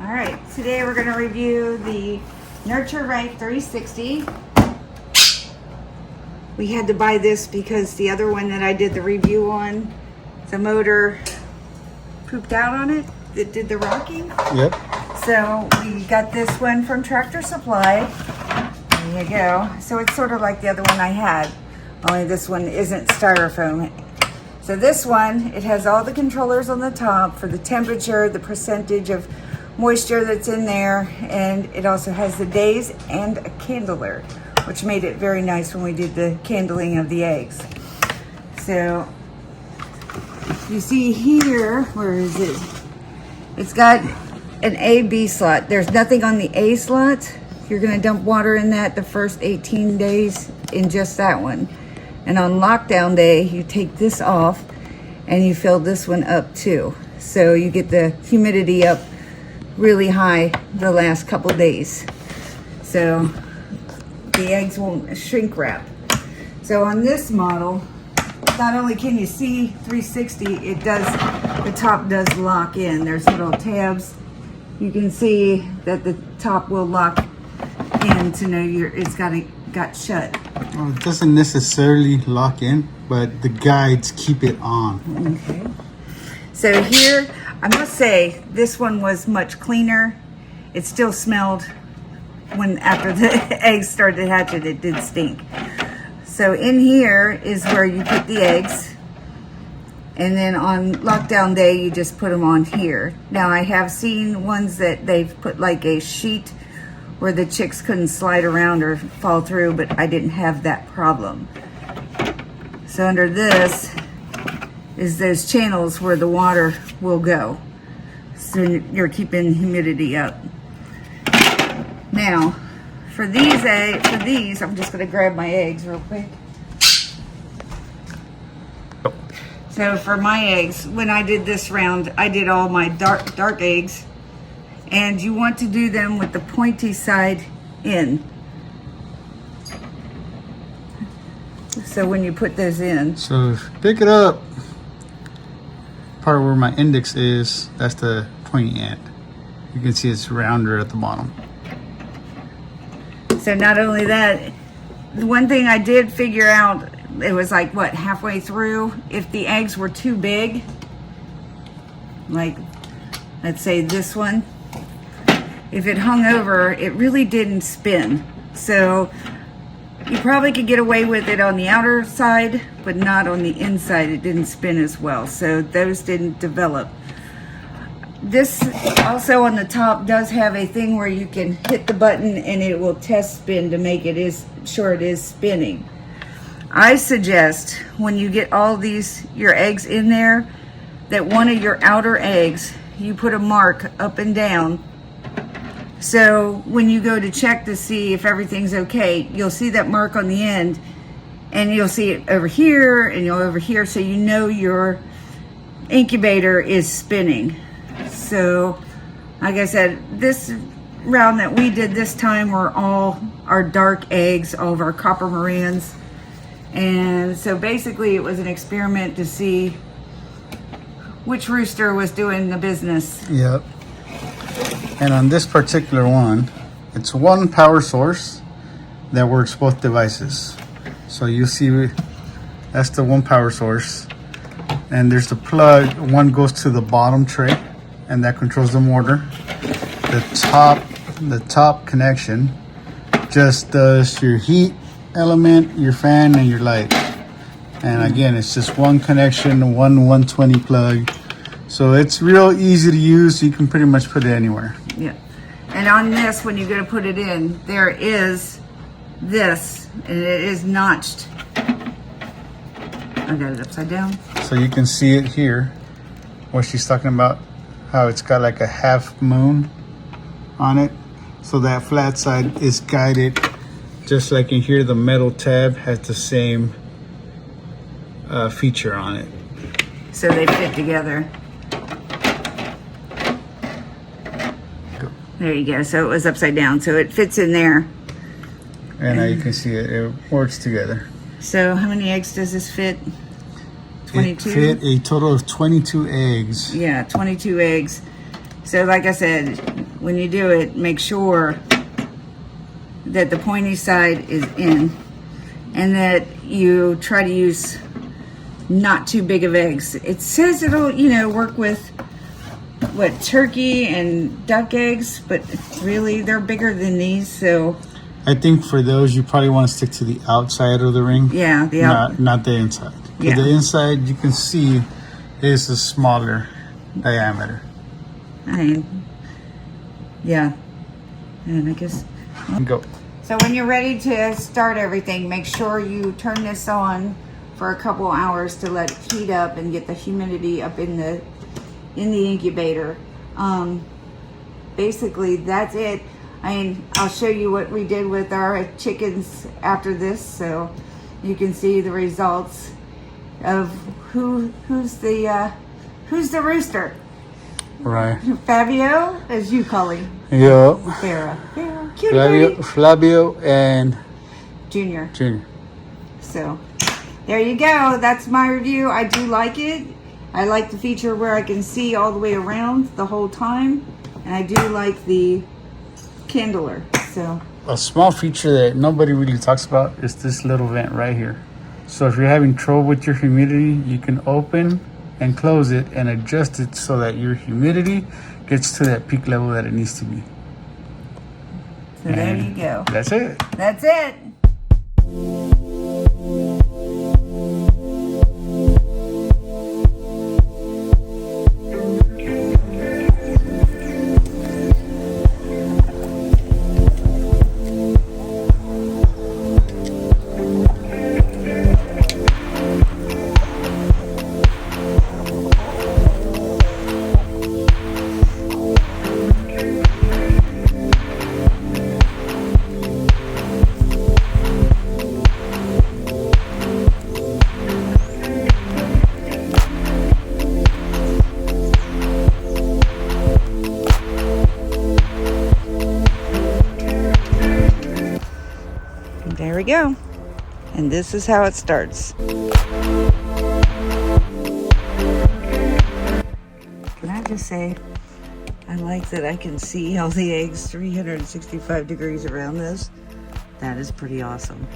All right, today we're going to review the Nurture Right 360. We had to buy this because the other one that I did the review on, the motor pooped out on it. It did the rocking. Yep. So we got this one from Tractor Supply. There you go. So it's sort of like the other one I had, only this one isn't styrofoam. So this one, it has all the controllers on the top for the temperature, the percentage of moisture that's in there, and it also has the days and a candler, which made it very nice when we did the candling of the eggs. So you see here, where is it? It's got an A-B slot. There's nothing on the A slot. You're gonna dump water in that the first 18 days in just that one. And on lockdown day, you take this off and you fill this one up too. So you get the humidity up really high the last couple days. So the eggs won't shrink wrap. So on this model, not only can you see 360, it does, the top does lock in. There's little tabs. You can see that the top will lock in to know it's got shut. Well, it doesn't necessarily lock in, but the guides keep it on. Okay. So here, I must say, this one was much cleaner. It still smelled after the eggs started hatching, it did stink. So in here is where you put the eggs. And then on lockdown day, you just put them on here. Now I have seen ones that they've put like a sheet where the chicks couldn't slide around or fall through, but I didn't have that problem. So under this is those channels where the water will go. So you're keeping humidity up. Now, for these, I'm just gonna grab my eggs real quick. So for my eggs, when I did this round, I did all my dark eggs. And you want to do them with the pointy side in. So when you put those in. So pick it up. Part where my index is, that's the pointy end. You can see it's rounder at the bottom. So not only that, the one thing I did figure out, it was like, what, halfway through, if the eggs were too big, like, let's say this one, if it hung over, it really didn't spin. So you probably could get away with it on the outer side, but not on the inside. It didn't spin as well. So those didn't develop. This also on the top does have a thing where you can hit the button and it will test spin to make it sure it is spinning. I suggest when you get all your eggs in there, that one of your outer eggs, you put a mark up and down. So when you go to check to see if everything's okay, you'll see that mark on the end, and you'll see it over here and you'll over here, so you know your incubator is spinning. So like I said, this round that we did this time were all our dark eggs, all of our copper morans. And so basically it was an experiment to see which rooster was doing the business. Yep. And on this particular one, it's one power source that works both devices. So you see, that's the one power source. And there's the plug, one goes to the bottom tray, and that controls the motor. The top connection just does your heat element, your fan, and your light. And again, it's just one connection, one 120 plug. So it's real easy to use. You can pretty much put it anywhere. Yeah. And on this, when you go to put it in, there is this, and it is notched. I got it upside down. So you can see it here, what she's talking about, how it's got like a half moon on it. So that flat side is guided, just like in here, the metal tab has the same feature on it. So they fit together. There you go. So it was upside down. So it fits in there. And now you can see it works together. So how many eggs does this fit? 22? It fit a total of 22 eggs. Yeah, 22 eggs. So like I said, when you do it, make sure that the pointy side is in, and that you try to use not too big of eggs. It says it'll, you know, work with what, turkey and duck eggs, but really they're bigger than these, so I think for those you probably want to stick to the outside of the ring. yeah, not the inside. Yeah. The inside you can see is a smaller diameter. I mean, yeah, and I guess. Go. So when you're ready to start everything, make sure you turn this on for a couple hours to let it heat up and get the humidity up in the incubator. Basically, that's it. I mean, I'll show you what we did with our chickens after this, so you can see the results of who's the rooster. Right. Fabio, as you call him. Yeah. Farrah. Cutie Flavio and Junior. Junior. So there you go. That's my review. I do like it. I like the feature where I can see all the way around the whole time, and I do like the kindler. So A small feature that nobody really talks about is this little vent right here. So if you're having trouble with your humidity, you can open and close it and adjust it so that your humidity gets to that peak level that it needs to be. So there you go. That's it. That's it. There we go. And this is how it starts. Can I just say, I like that I can see all the eggs 365 degrees around this. That is pretty awesome.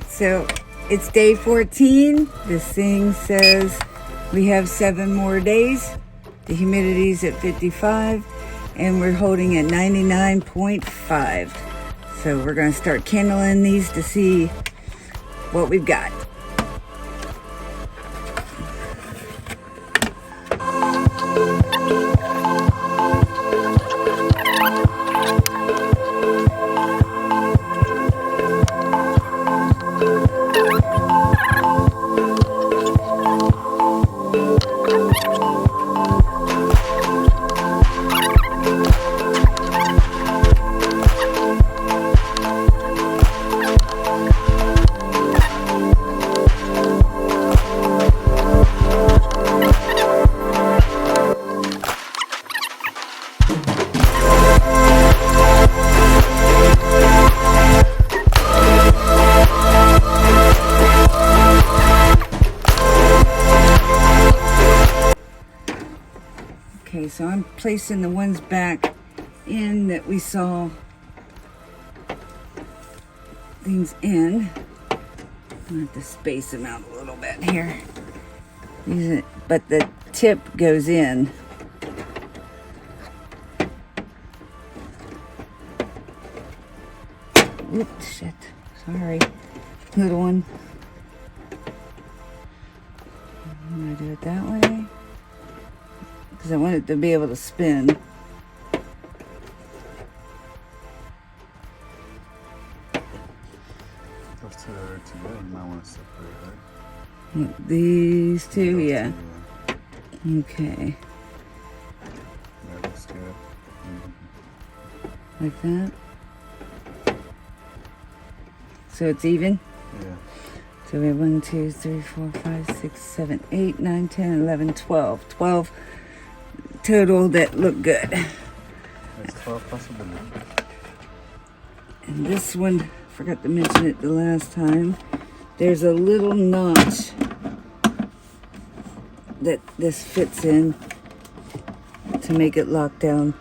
So it's day 14. This thing says we have 7 more days. The humidity's at 55 and we're holding at 99.5. So we're going to start kindling these to see what we've got. Okay, so I'm placing the ones back in that we saw things in. I have to space them out a little bit here. But the tip goes in. Oops, shit. Sorry. Little one. I'm gonna do it that way. Because I want it to be able to spin. Those two are together. You might want to separate, right? These two, Those yeah. two, yeah. Okay. That looks good. Like that. So it's even? Yeah. So we have 1, 2, 3, 4, 5, 6, 7, 8, 9, 10, 11, 12. 12 total that look good. There's 12 possibilities. And this one, forgot to mention it the last time. There's a little notch that this fits in to make it lock down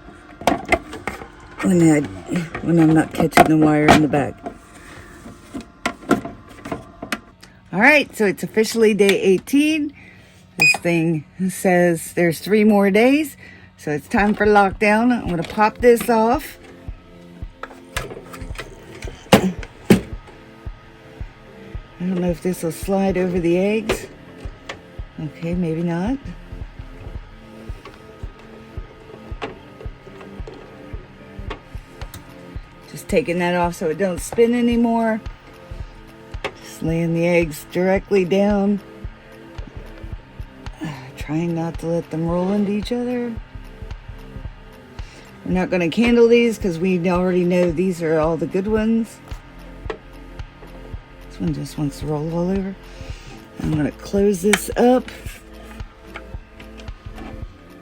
when I'm not catching the wire in the back. All right, so it's officially day 18. This thing says there's 3 more days, so it's time for lockdown. I'm gonna pop this off. I don't know if this will slide over the eggs. Okay, maybe not. Just taking that off so it don't spin anymore. Just laying the eggs directly down. Trying not to let them roll into each other. We're not going to candle these because we already know these are all the good ones. This one just wants to roll all over. I'm going to close this up.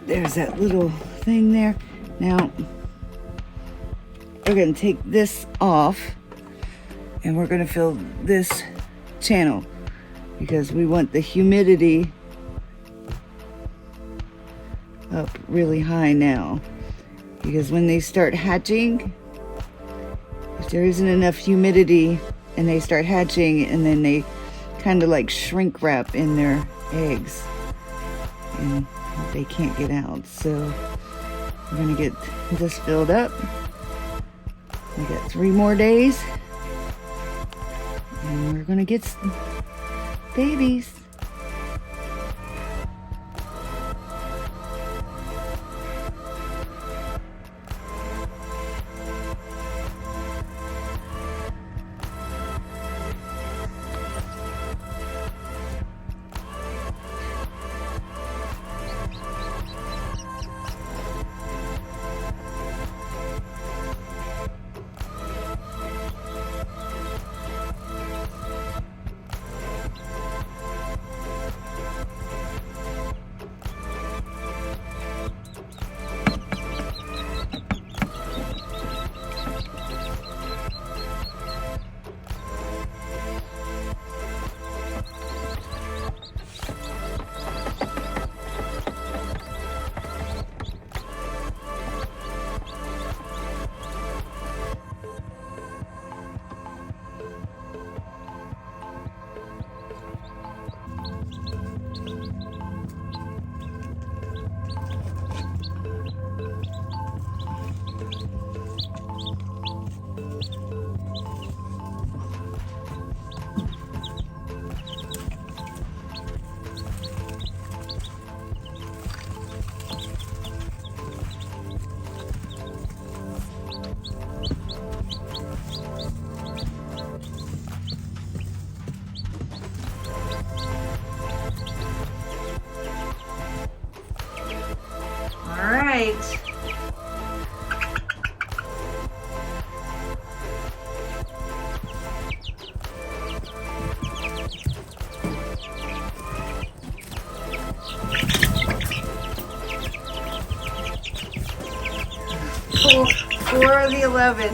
There's that little thing there. Now, we're going to take this off and we're going to fill this channel because we want the humidity up really high now. Because when they start hatching, if there isn't enough humidity and they start hatching and then they kind of like shrink wrap in their eggs and they can't get out. So we're gonna get this filled up. We got 3 more days and we're gonna get babies. Right. Four of the 11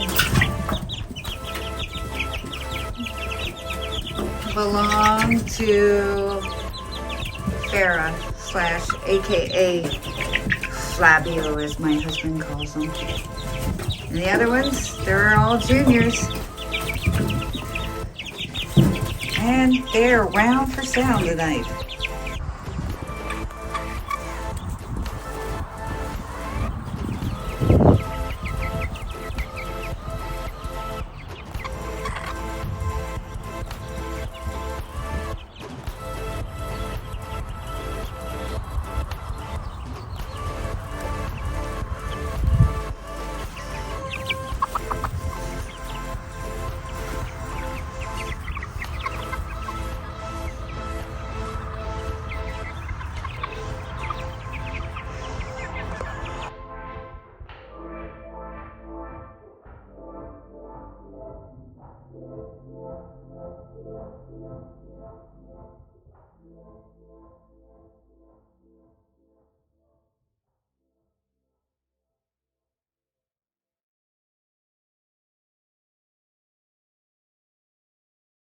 belong to Farah / AKA Flavio, as my husband calls them. And the other ones, they're all juniors. And they're round for sound tonight.